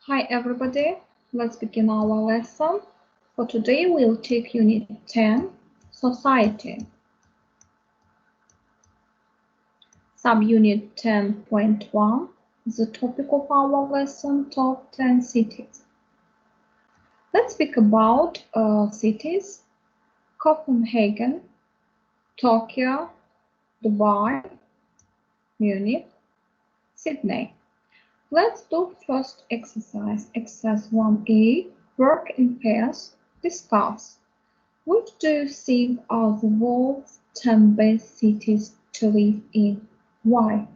Hi everybody, let's begin our lesson. For today we'll take Unit 10, Society. Subunit 10.1, the topic of our lesson, Top 10 Cities. Let's speak about cities: Copenhagen, Tokyo, Dubai, Munich, Sydney. Let's do first exercise. Exercise 1A, work in pairs, discuss. Which do you think are the world's 10 best cities to live in? Why?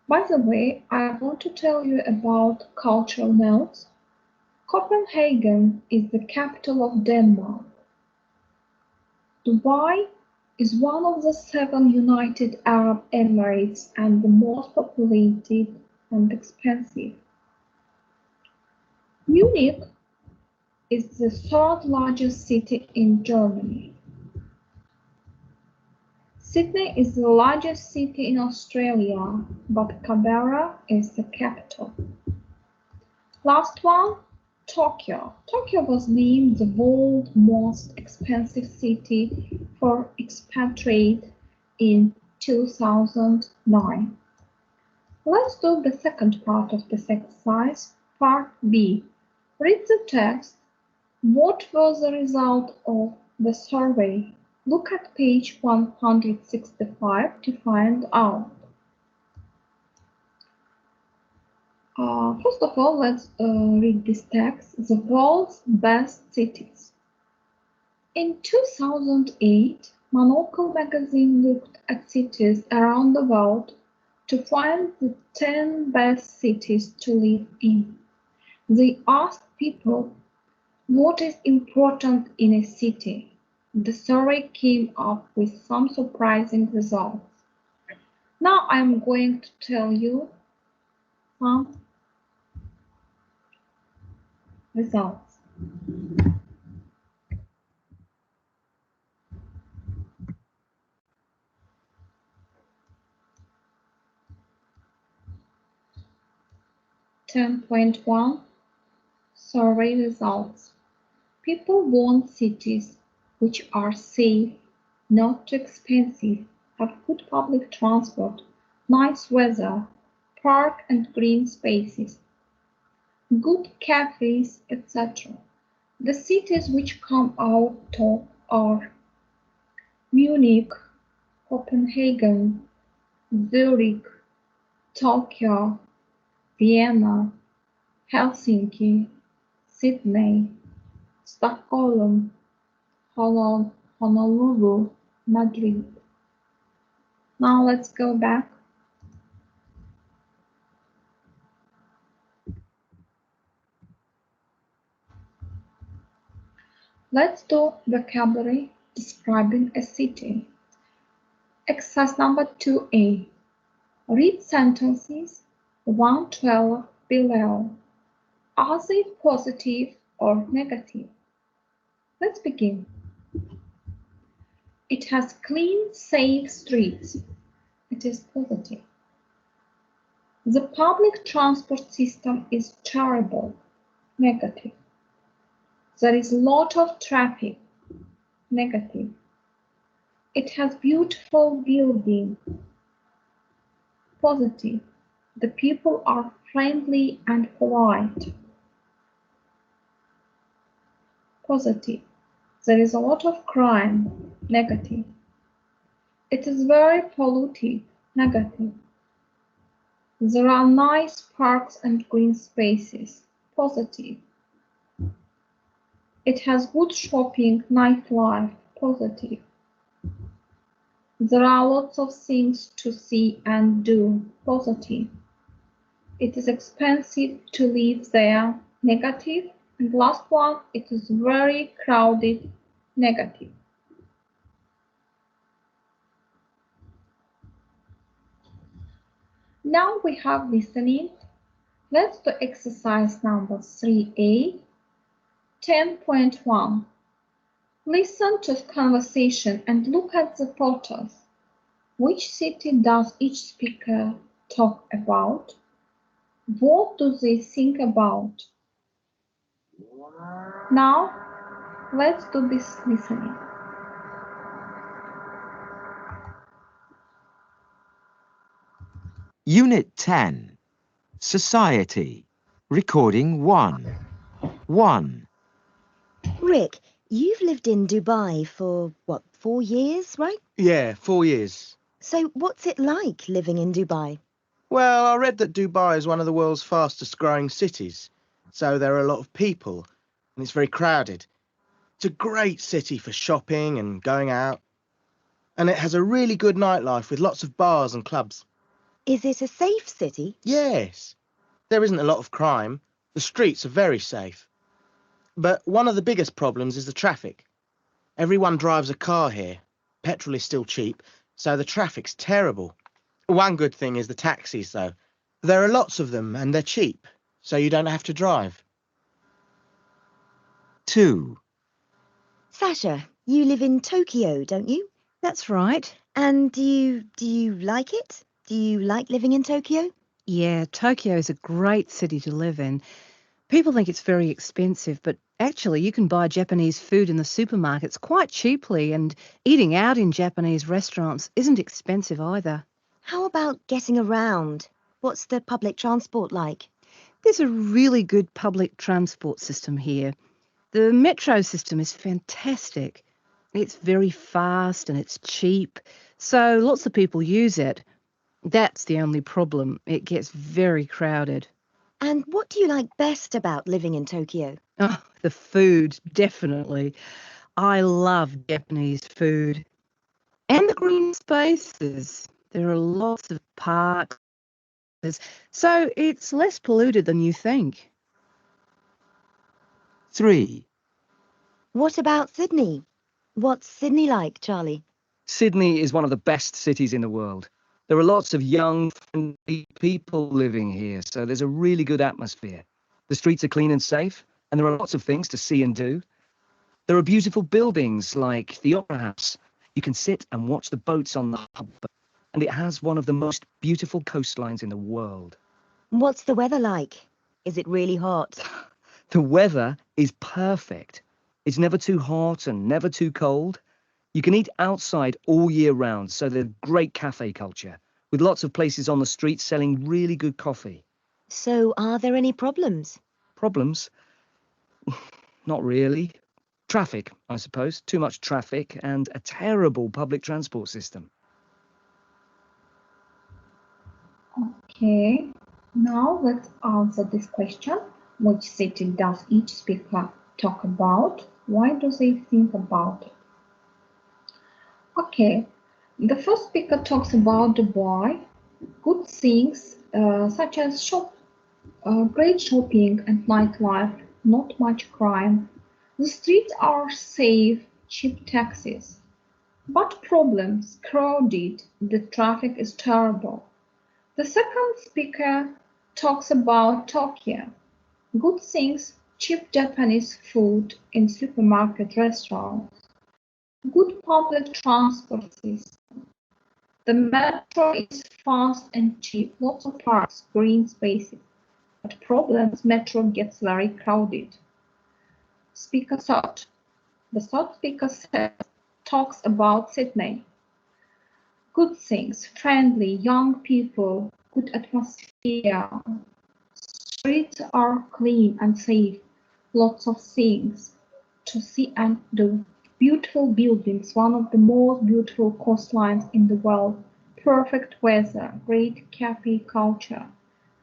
By the way, I want to tell you about cultural notes. Copenhagen is the capital of Denmark. Dubai is one of the 7 United Arab Emirates and the most populated and expensive. Munich is the third largest city in Germany. Sydney is the largest city in Australia, but Canberra is the capital. Last one, Tokyo. Tokyo was named the world's most expensive city for expatriates in 2009. Let's do the second part of this exercise, part B. Read the text. What was the result of the survey? Look at page 165 to find out. First of all, let's read this text, the world's best cities. In 2008, Monocle magazine looked at cities around the world to find the 10 best cities to live in. They asked people what is important in a city. The survey came up with some surprising results. Now I'm going to tell you some results. (10.1) Survey results. People want cities which are safe, not too expensive, have good public transport, nice weather, park and green spaces, good cafes, etc. The cities which come out top are Munich, Copenhagen, Zurich, Tokyo, Vienna, Helsinki, Sydney, Stockholm, Honolulu, Madrid. Now let's go back. Let's do vocabulary describing a city. Exercise number 2A. Read sentences 112 below. Are they positive or negative? Let's begin. It has clean, safe streets. It is positive. The public transport system is terrible. Negative. There is a lot of traffic. Negative. It has beautiful buildings. Positive. The people are friendly and polite. Positive. There is a lot of crime. Negative. It is very polluted. Negative. There are nice parks and green spaces. Positive. It has good shopping, nightlife. Positive. There are lots of things to see and do. Positive. It is expensive to live there. Negative. And last one, it is very crowded. Negative. Now we have listening. Let's do exercise number 3A, 10.1. Listen to the conversation and look at the photos. Which city does each speaker talk about? What do they think about? Now, let's do this listening. Unit 10. Society. Recording 1. 1. Rick, you've lived in Dubai for, 4 years, right? Yeah, 4 years. So what's it like living in Dubai? Well, I read that Dubai is one of the world's fastest growing cities, so there are a lot of people, and it's very crowded. It's a great city for shopping and going out, and it has a really good nightlife with lots of bars and clubs. Is it a safe city? Yes, there isn't a lot of crime. The streets are very safe. But one of the biggest problems is the traffic. Everyone drives a car here. Petrol is still cheap, so the traffic's terrible. One good thing is the taxis, though. There are lots of them, and they're cheap, so you don't have to drive. 2. Sasha, you live in Tokyo, don't you? That's right. And do you like it? Do you like living in Tokyo? Yeah, Tokyo is a great city to live in. People think it's very expensive, but actually you can buy Japanese food in the supermarkets quite cheaply, and eating out in Japanese restaurants isn't expensive either. How about getting around? What's the public transport like? There's a really good public transport system here. The metro system is fantastic. It's very fast and it's cheap, so lots of people use it. That's the only problem. It gets very crowded. And what do you like best about living in Tokyo? Oh, the food, definitely. I love Japanese food. And the green spaces. There are lots of parks, so it's less polluted than you think. 3. What about Sydney? What's Sydney like, Charlie? Sydney is one of the best cities in the world. There are lots of young, friendly people living here, so there's a really good atmosphere. The streets are clean and safe, and there are lots of things to see and do. There are beautiful buildings like the Opera House. You can sit and watch the boats on the harbour, and it has one of the most beautiful coastlines in the world. What's the weather like? Is it really hot? The weather is perfect. It's never too hot and never too cold. You can eat outside all year round, so there's great cafe culture, with lots of places on the street selling really good coffee. So are there any problems? Problems? Not really. Traffic, I suppose. Too much traffic and a terrible public transport system. Okay, now let's answer this question. Which city does each speaker talk about? Why do they think about it? Okay, the first speaker talks about Dubai, good things such as great shopping and nightlife, not much crime. The streets are safe, cheap taxis. But problems, crowded, the traffic is terrible. The second speaker talks about Tokyo. Good things, cheap Japanese food in supermarket restaurants. Good public transport system. The metro is fast and cheap, lots of parks, green spaces. But problems, metro gets very crowded. Speaker third. The third speaker talks about Sydney. Good things, friendly, young people, good atmosphere. Streets are clean and safe. Lots of things to see and do. Beautiful buildings, one of the most beautiful coastlines in the world. Perfect weather, great cafe culture.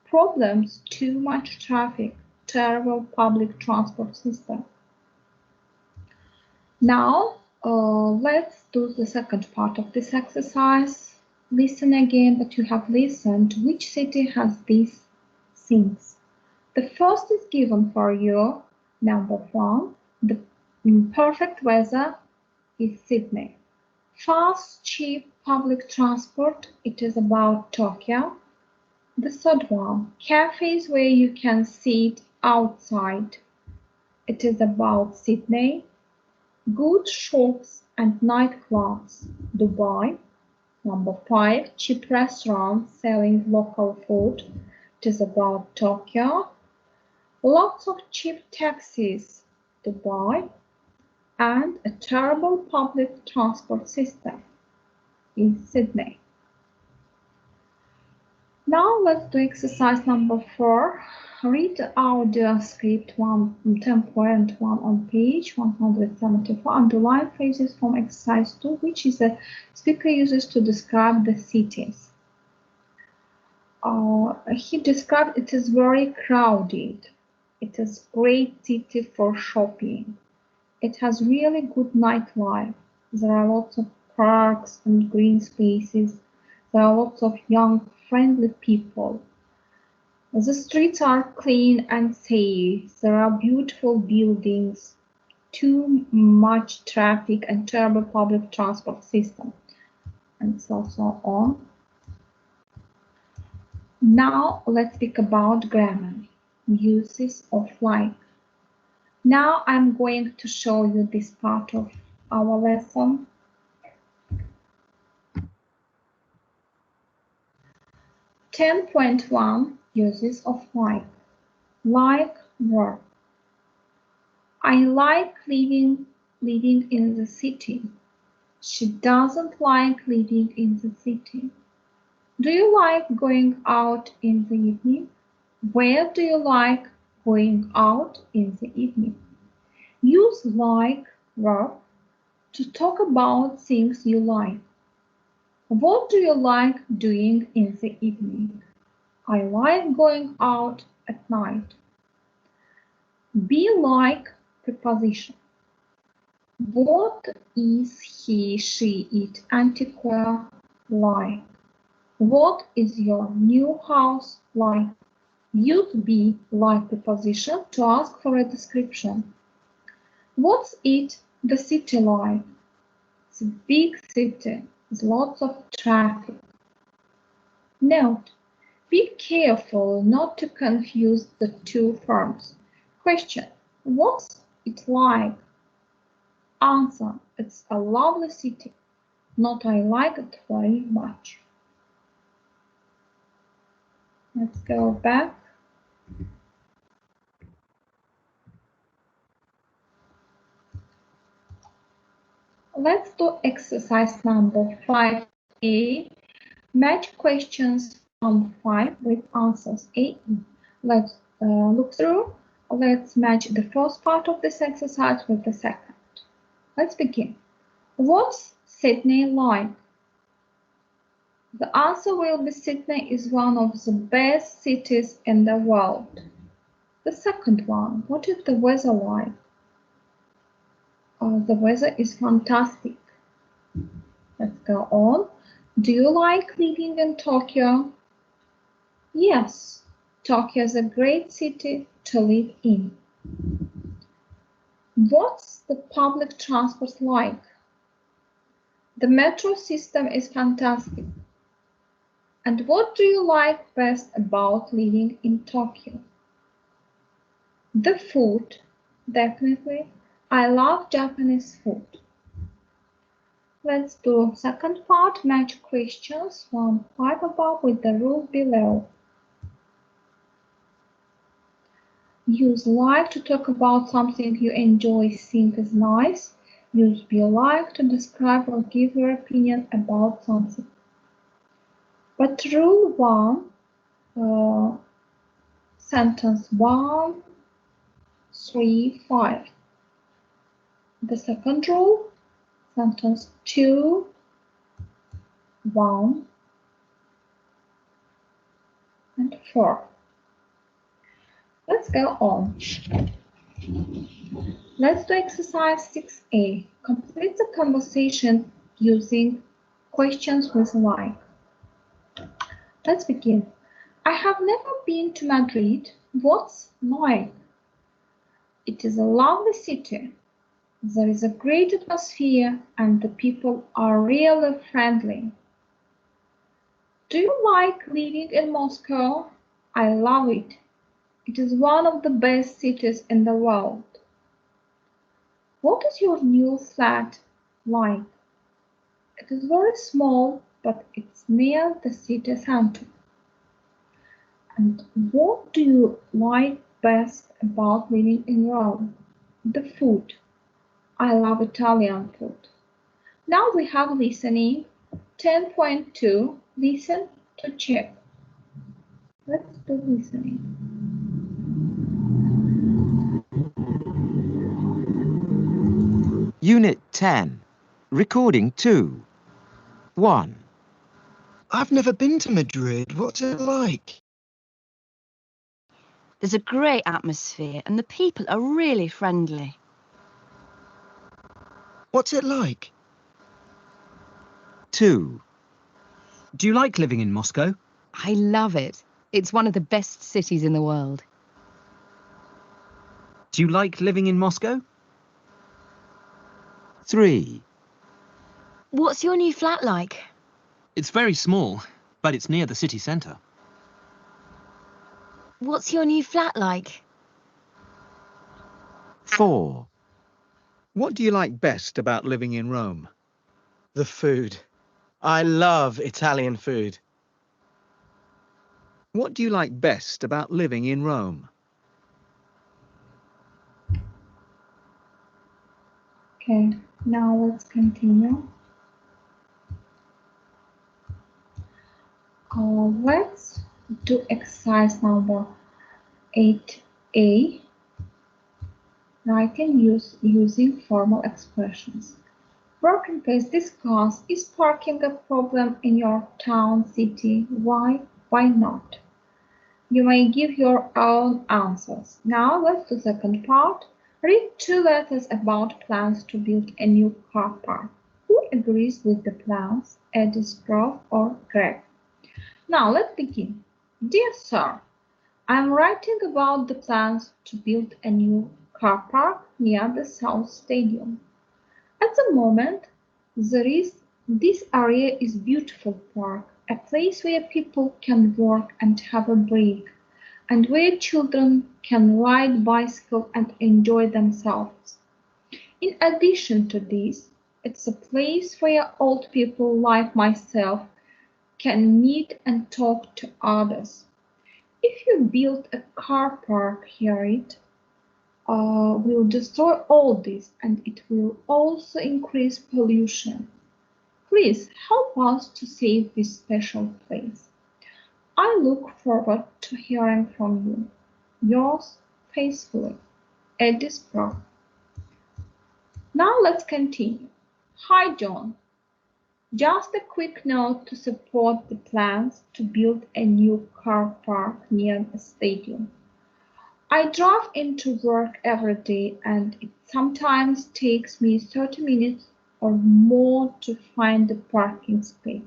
Problems, too much traffic, terrible public transport system. Now, let's do the second part of this exercise. Listen again that you have listened. Which city has these things? The first is given for you. Number 1, the perfect weather is Sydney. Fast, cheap public transport, it is about Tokyo. The third one, cafes where you can sit outside, it is about Sydney. Good shops and nightclubs, Dubai. Number 5, cheap restaurants selling local food, It is about Tokyo. Lots of cheap taxis, Dubai, and a terrible public transport system in Sydney. Now let's do exercise number 4. Read the audio script 10.1 on page 174. Underline phrases from exercise 2, which is the speaker uses to describe the cities. He described it is very crowded. It is a great city for shopping. It has really good nightlife. There are lots of parks and green spaces. There are lots of young, friendly people. The streets are clean and safe. There are beautiful buildings, too much traffic and terrible public transport system, and so on. Now let's speak about grammar, uses of like. Now I'm going to show you this part of our lesson. (10.1) Uses of like. Like verb. I like living in the city. She doesn't like living in the city. Do you like going out in the evening? Where do you like going out in the evening? Use like verb to talk about things you like. What do you like doing in the evening? I like going out at night. Be like preposition. What is he, she, it, antiquaire like? What is your new house like? Use be like preposition to ask for a description. What's it, the city like? It's a big city with lots of traffic. Note, be careful not to confuse the two forms. Question, what's it like? Answer, it's a lovely city. Not I like it very much. Let's go back. Let's do exercise number 5A. Match questions from 5 with answers A. Let's look through. Let's match the first part of this exercise with the second. Let's begin. What's Sydney like? The answer will be Sydney is one of the best cities in the world. The second one, what is the weather like? The weather is fantastic. Let's go on. Do you like living in Tokyo? Yes, Tokyo is a great city to live in. What's the public transport like? The metro system is fantastic. And what do you like best about living in Tokyo? The food, definitely. I love Japanese food. Let's do second part, match questions from 5 above with the rule below. Use like to talk about something you enjoy, think is nice. Use be like to describe or give your opinion about something. But rule 1, sentence 1, 3, 5. The second rule, sentence 2, 1, and 4. Let's go on. Let's do exercise 6A. Complete the conversation using questions with like. Let's begin. I have never been to Madrid. What's like? It is a lovely city. There is a great atmosphere and the people are really friendly. Do you like living in Moscow? I love it. It is one of the best cities in the world. What is your new flat like? It is very small, but it's near the city center. And what do you like best about living in Rome? The food. I love Italian food. Now we have listening. 10.2. Listen to check. Let's do listening. Unit 10. Recording 2. 1. I've never been to Madrid. What's it like? There's a great atmosphere and the people are really friendly. What's it like? 2. Do you like living in Moscow? I love it. It's one of the best cities in the world. Do you like living in Moscow? 3. What's your new flat like? It's very small, but it's near the city centre. What's your new flat like? 4. What do you like best about living in Rome? The food. I love Italian food. What do you like best about living in Rome? Okay, now let's continue. Let's do exercise number 8a. Writing using formal expressions. Working place discuss, is parking a problem in your town, city? Why? Why not? You may give your own answers. Now let's do the second part. Read 2 letters about plans to build a new car park. Who agrees with the plans? Edith, Prof, or Greg? Now let's begin. Dear Sir, I am writing about the plans to build a new car park near the South Stadium. At the moment, this area is beautiful park, a place where people can work and have a break, and where children can ride bicycle and enjoy themselves. In addition to this, it's a place where old people like myself can meet and talk to others. If you build a car park here, it will destroy all this and it will also increase pollution. Please help us to save this special place. I look forward to hearing from you. Yours faithfully, Edith Prof. Now let's continue. Hi John. Just a quick note to support the plans to build a new car park near the stadium. I drive into work every day and it sometimes takes me 30 minutes or more to find the parking space.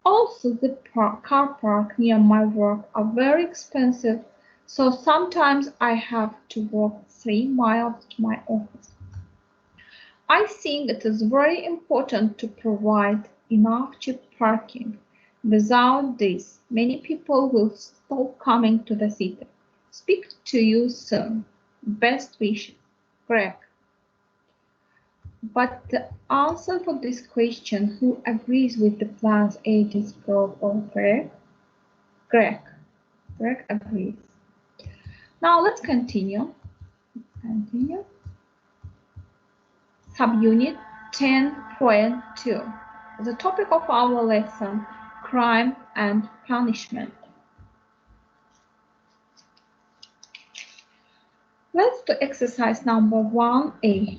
Also, the car park near my work are very expensive, so sometimes I have to walk 3 miles to my office. I think it is very important to provide enough cheap parking. Without this, many people will stop coming to the city. Speak to you soon. Best wishes, Greg. But the answer for this question, who agrees with the plans, Edith, Prof, or Greg? Greg. Greg agrees. Now let's continue. Subunit 10.2. The topic of our lesson, crime and punishment. Let's do exercise number 1A.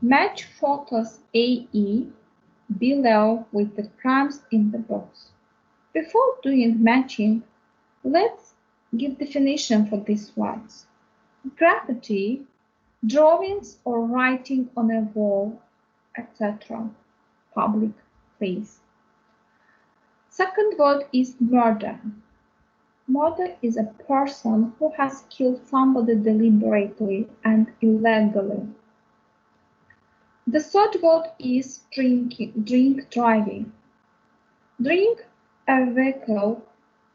Match photos AE below with the crimes in the box. Before doing matching, let's give definition for these words. Graffiti, drawings or writing on a wall, etc. Public place. Second word is murder. Murder is a person who has killed somebody deliberately and illegally. The third word is drink driving. Drink a vehicle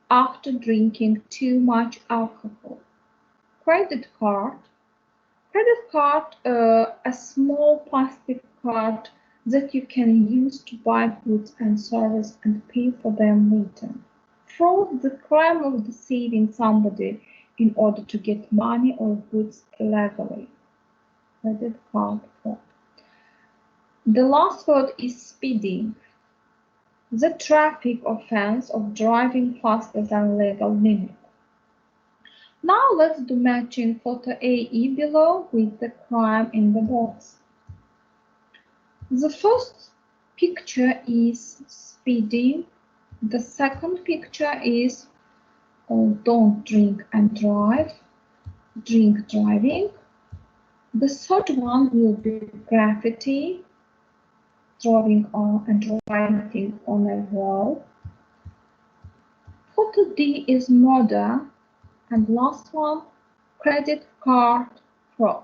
after drinking too much alcohol. Credit card. Credit card, a small plastic card that you can use to buy goods and services and pay for them later. fraud, the crime of deceiving somebody in order to get money or goods illegally. Credit card fraud. The last word is speeding. The traffic offense of driving faster than legal limit. Now let's do matching photo AE below with the crime in the box. The first picture is speeding. The second picture is don't drink and drive, drink driving. The third one will be graffiti, drawing on and writing on a wall. Photo D is murder, and last one, credit card fraud.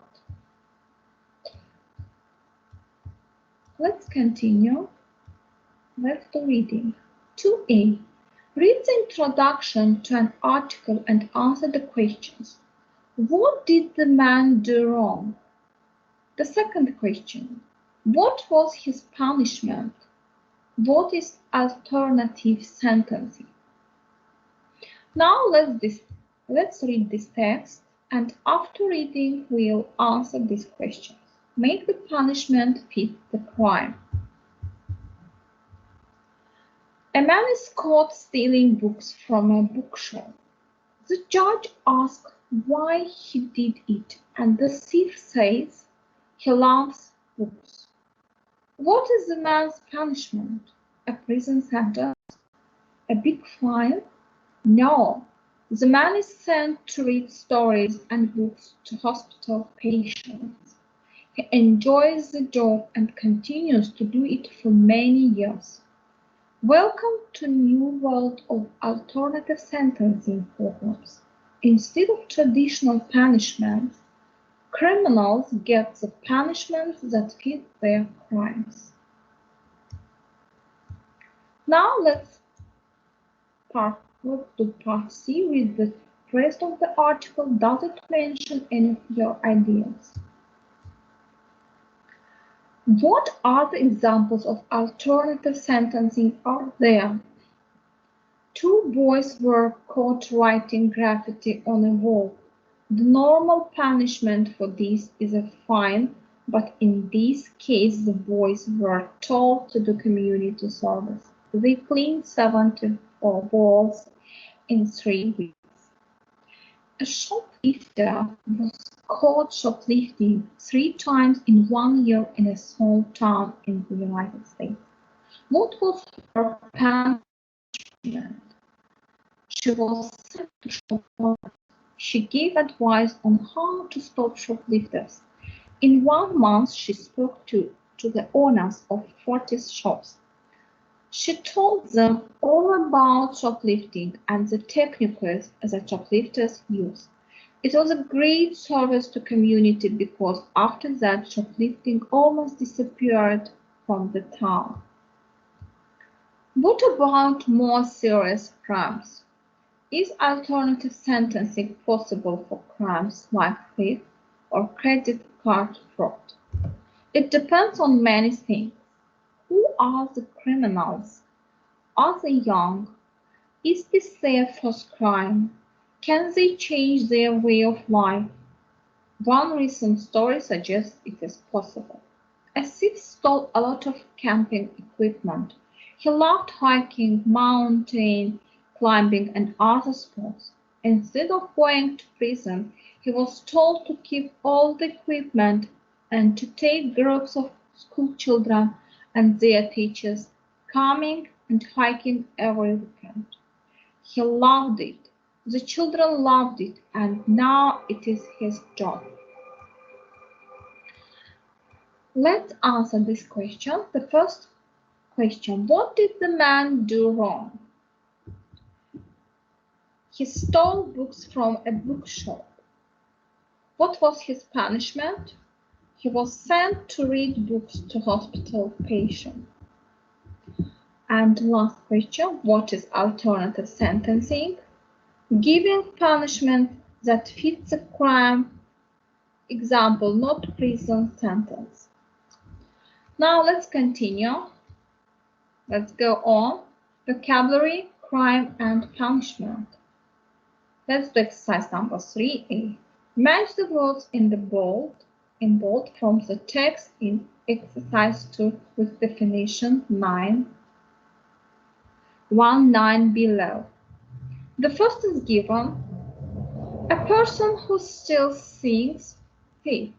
Let's continue. Let's do reading. 2A. Read the introduction to an article and answer the questions. What did the man do wrong? The second question. What was his punishment? What is alternative sentencing? Now let's read this text, and after reading we'll answer these questions. Make the punishment fit the crime. A man is caught stealing books from a bookshop. The judge asks why he did it, and the thief says he loves books. What is the man's punishment? A prison sentence? A big fine? No. The man is sent to read stories and books to hospital patients. He enjoys the job and continues to do it for many years. Welcome to new world of alternative sentencing programs. Instead of traditional punishments, criminals get the punishments that fit their crimes. Now let's do part C. Read the rest of the article. Does it mention any of your ideas? What are the examples of alternative sentencing are there? Two boys were caught writing graffiti on a wall. The normal punishment for this is a fine, but in this case the boys were told to do community service. They cleaned 74 walls in 3 weeks. A shoplifter was caught shoplifting 3 times in 1 year in a small town in the United States. What was her punishment? She was sent to shoplifters. She gave advice on how to stop shoplifters. In 1 month, she spoke to the owners of 40 shops. She told them all about shoplifting and the techniques that shoplifters use. It was a great service to community because after that shoplifting almost disappeared from the town. What about more serious crimes? Is alternative sentencing possible for crimes like theft or credit card fraud? It depends on many things. Who are the criminals? Are they young? Is this their first crime? Can they change their way of life? One recent story suggests it is possible. A thief stole a lot of camping equipment. He loved hiking, mountain climbing, and other sports. Instead of going to prison, he was told to keep all the equipment and to take groups of school children and their teachers coming and hiking every weekend. He loved it. The children loved it, and now it is his job. Let's answer this question. The first question, what did the man do wrong? He stole books from a bookshop. What was his punishment? He was sent to read books to hospital patients. And last question, what is alternative sentencing? Giving punishment that fits the crime. Example, not prison sentence. Now let's continue. Let's go on. Vocabulary, crime and punishment. Let's do exercise number 3A. Match the words in bold from the text in exercise 2 with definition 9 below. The first is given, a person who steals things, thief.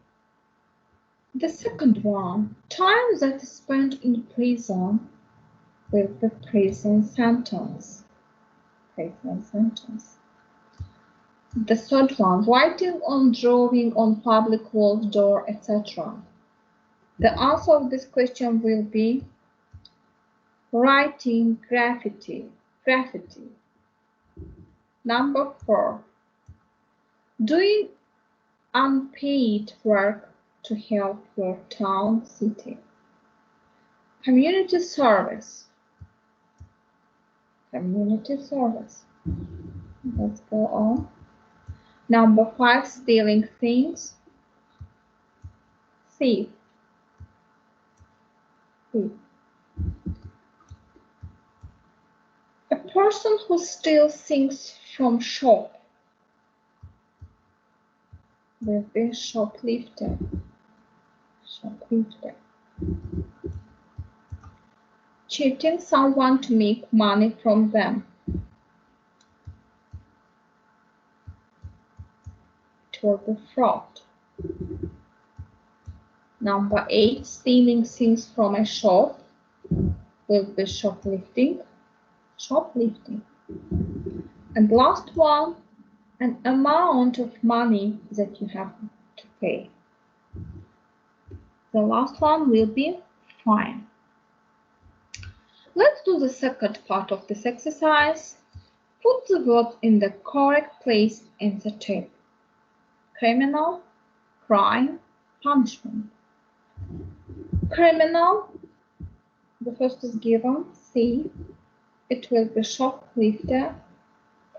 The second one, time that is spent in prison with the prison sentence. The third one, writing on, drawing on public walls, door, etc. The answer of this question will be writing, graffiti. Number 4, doing unpaid work to help your town, city. Community service. Let's go on. Number 5, stealing things. Thief. A person who steals things from shop will be shoplifter. Cheating someone to make money from them. It will be fraud. Number 8, stealing things from a shop will be shoplifting. And last one, an amount of money that you have to pay. The last one will be fine. Let's do the second part of this exercise. Put the words in the correct place in the table. Criminal, crime, punishment. Criminal, the first is given, thief. It will be shoplifter.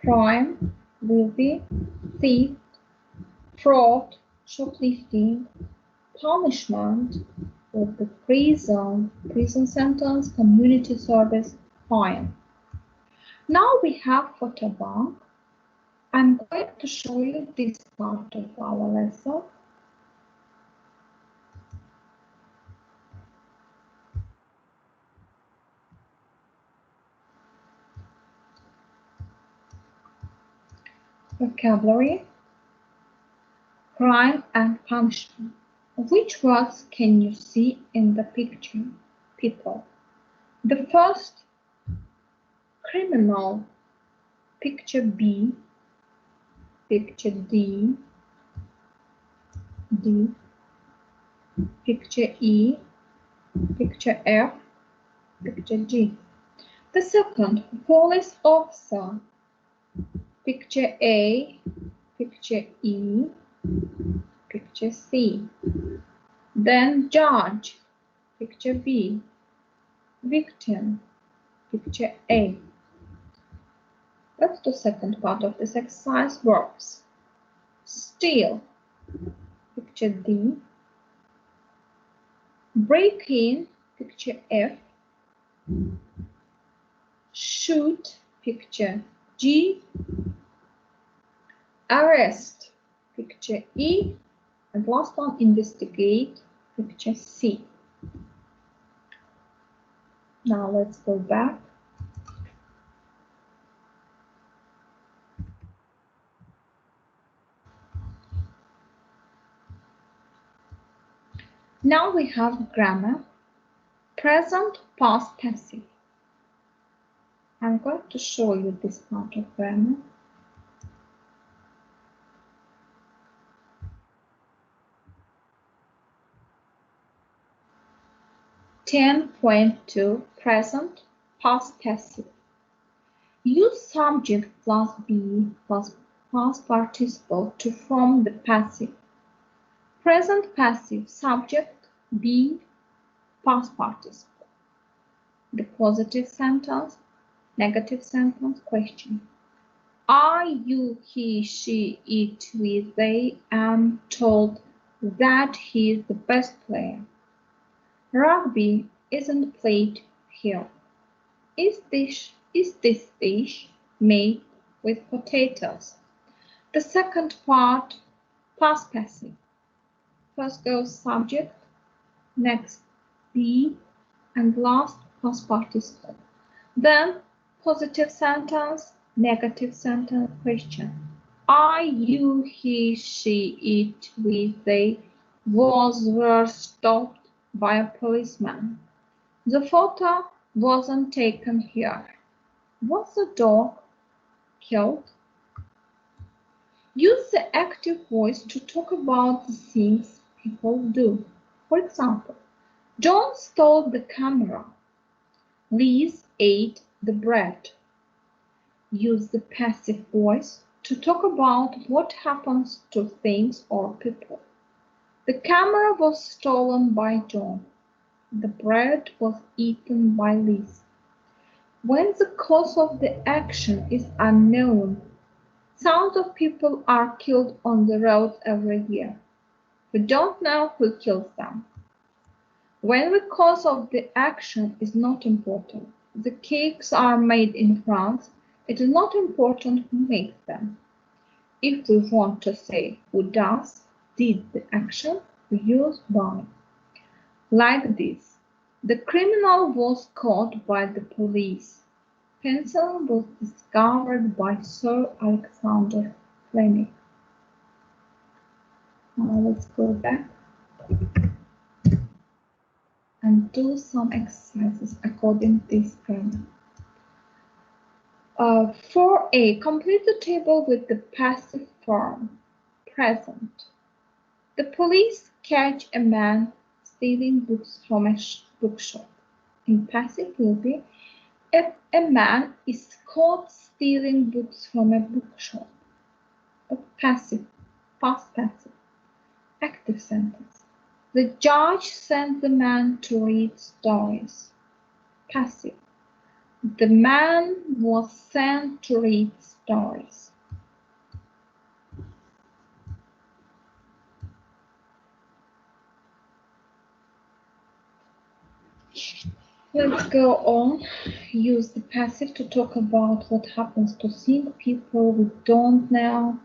Crime will be thief. Fraud, shoplifting. Punishment will be prison sentence, community service, fine. Now we have photo bank. I'm going to show you this part of our lesson. Vocabulary, crime and punishment. Which words can you see in the picture? People. The first, criminal, picture B, picture D, picture E, picture F, picture G. The second, police officer, picture A, picture E, picture C. Then judge, picture B. Victim, picture A. Let's do the second part of this exercise, verbs. Steal, picture D. Break in, picture F. Shoot, picture G. Arrest, picture E. And last one, investigate, picture C. Now let's go back. Now we have grammar, present, past, passive. I'm going to show you this part of grammar. (10.2) Present, past, passive. Use subject plus be plus past participle to form the passive. Present passive, subject, be, past participle. The positive sentence, negative sentence, question. Are you, he, she, it, we, they, am told that he is the best player. Rugby isn't played here. Is this Is this dish made with potatoes? The second part, past passive. First goes subject, next be, and last past participle. Then positive sentence, negative sentence, question. I, you, he, she, it, we, they, was, were stopped by a policeman. The photo wasn't taken here. Was the dog killed? Use the active voice to talk about the things people do. For example, John stole the camera. Liz ate the bread. Use the passive voice to talk about what happens to things or people. The camera was stolen by John. The bread was eaten by Liz. When the cause of the action is unknown, thousands of people are killed on the road every year. We don't know who kills them. When the cause of the action is not important, the cakes are made in France, it is not important who makes them. If we want to say who did the action, we use by. Like this, the criminal was caught by the police. Pencil was discovered by Sir Alexander Fleming. Now let's go back and do some exercises according to this grammar. 4a, complete the table with the passive form, present. The police catch a man stealing books from a bookshop. In passive will be, if a man is caught stealing books from a bookshop. A passive, past passive, active sentence. The judge sent the man to read stories. Passive. The man was sent to read stories. Let's go on. Use the passive to talk about what happens to things, people we don't know,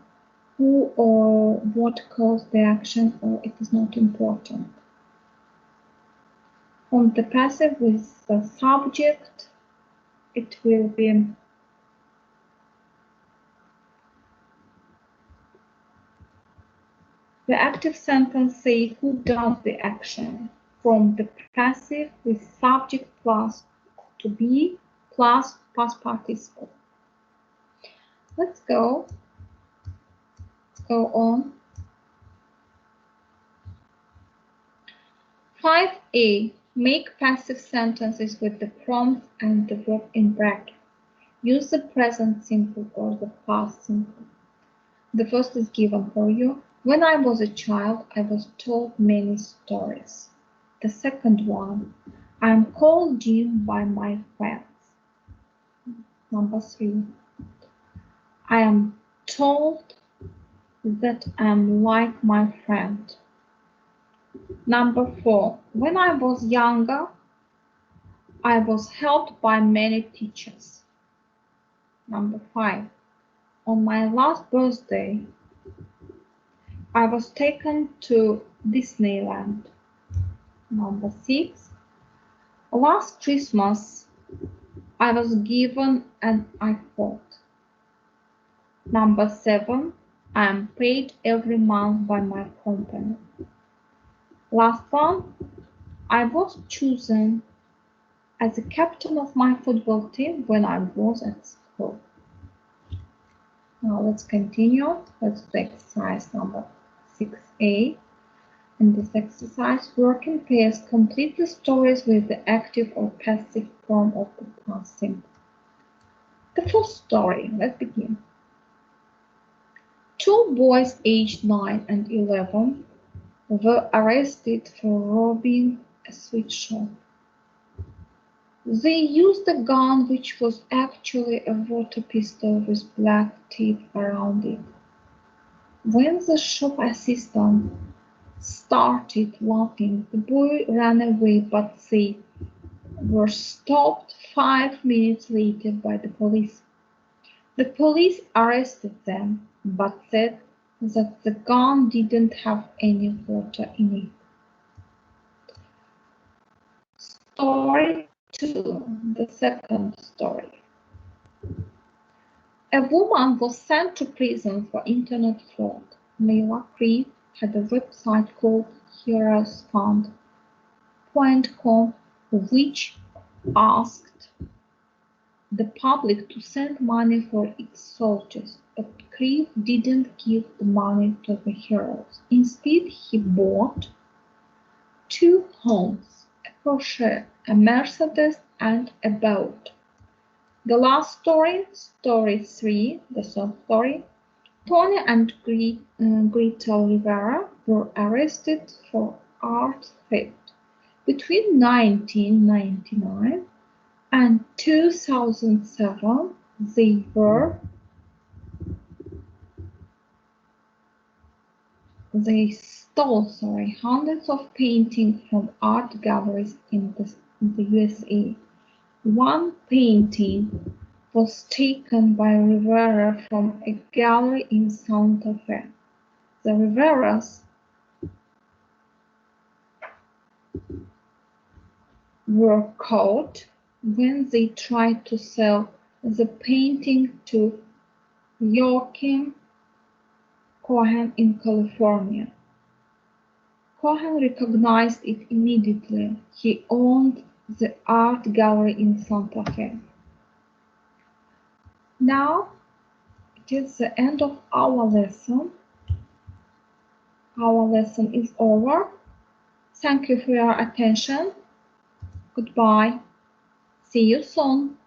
who or what caused the action, or it is not important. On the passive with the subject, it will be the active sentence say who does the action. From the passive with subject plus to be plus past participle. Let's go on. 5a, make passive sentences with the prompt and the verb in bracket. Use the present simple or the past simple. The first is given for you. When I was a child, I was told many stories. The second one, I am called Jim by my friends. Number 3, I am told that I am like my friend. Number 4, when I was younger, I was helped by many teachers. Number 5, on my last birthday, I was taken to Disneyland. Number 6, last Christmas, I was given an iPod. Number 7, I am paid every month by my company. Last one, I was chosen as the captain of my football team when I was at school. Now let's continue. Let's do exercise number 6a. In this exercise, work in pairs, complete the stories with the active or passive form of the past simple. The first story, let's begin. 2 boys aged 9 and 11 were arrested for robbing a sweet shop. They used a gun which was actually a water pistol with black tape around it. When the shop assistant started laughing, the boy ran away, but they were stopped 5 minutes later by the police. The police arrested them, but said that the gun didn't have any water in it. Story 2, the second story. A woman was sent to prison for internet fraud. Layla Creed had a website called heroesfund.com, which asked the public to send money for its soldiers, but Creed didn't give the money to the heroes. Instead, he bought 2 homes, a Porsche, a Mercedes, and a boat. The last story, story 3, the third story. Tony and Gretel Rivera were arrested for art theft. Between 1999 and 2007, they stole hundreds of paintings from art galleries in the USA. One painting was taken by Rivera from a gallery in Santa Fe. The Riveras were caught when they tried to sell the painting to Joachim Cohen in California. Cohen recognized it immediately. He owned the art gallery in Santa Fe. Now it is the end of our lesson. Our lesson is over. Thank you for your attention. Goodbye. See you soon.